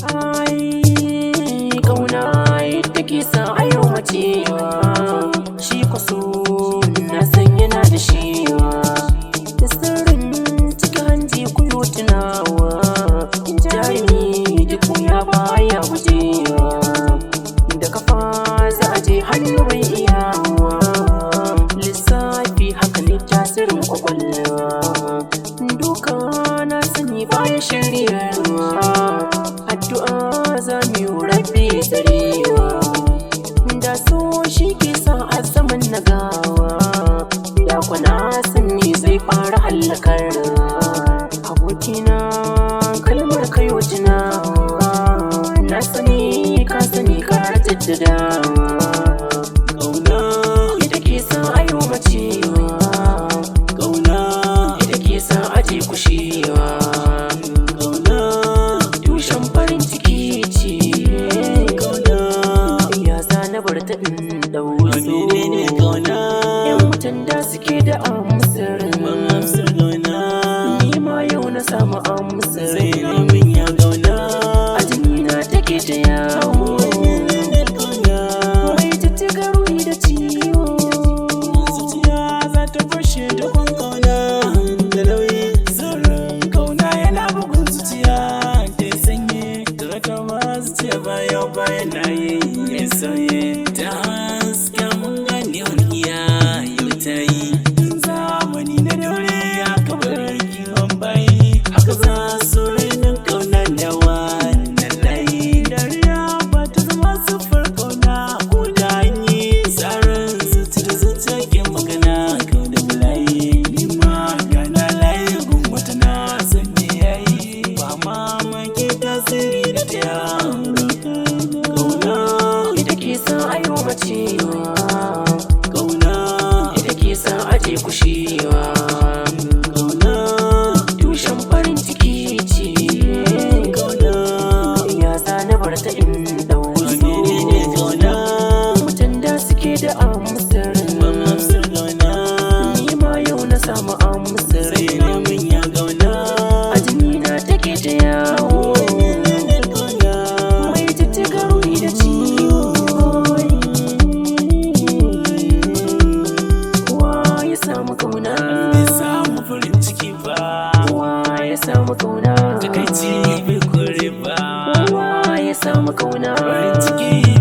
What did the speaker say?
Ai kauna yadda ke sa ayo macewa, shi kwaso na san yana da shewa, da sirrin cikin hanji kuyo tunawa, jarumi duk ya baya gujewa, da kafa za a je hannu bai iyawa, lissafi haka ne tasirin kwakwalwa, duka na sani baya shiryawa, addu'a za mu yi rabbi tsarewa, da so shi ke sa a saman na gawa, da kwana sani zai fara hallakarwa, abokina kalmar kayo tunawa, na sani ka sani ka jaddadawa, ƙauna ita ke sa ayo macewa, ƙauna ita ke sa aje kushewa, ƙauna tushen farin ciki ce, ƙauna ya zana bar ta in ɗauso, yan mutan da suke da amsar ni ma yau na samu amsar, a jinina take ta yawo, mai jijjiga ruhi da ciwo, zuciya za ta fashe da kwan ƙauna da nauyi, sirrin ƙauna yana bugun zuciya ta sanye, da kama zuciya bayan na yi sauye, ta haska mun gane walƙiya yau ta yi, zamani na daure ya kabar kiwon bayi, haka za su rainin ƙauna da wannan layi, dariya ba ta zama siffar ƙauna ko da hanyi, tsarin zuci da zuciya ke magana kau da bulayi, ni ma gana layi gumata na san me yayi, ba mamaki tasiri da ta ƙauna ita ke sa ayo macewa, ƙauna ita ke sa aje kushewa, ƙauna tushen farin ciki ce, ƙauna ya zana bar ta in ɗauso, menene ƙauna mutan da suke da amsar amsar ƙauna ni ma yau na samu amsar, sai ne mun ya ƙauna a jinina take ta yawo, mai jijjiga ruhi da ciwo, wa ya samu kauna, bai samu farin ciki ba, wa ya samu kauna, takaici bai kore ba, wa ya samu kauna, farin ciki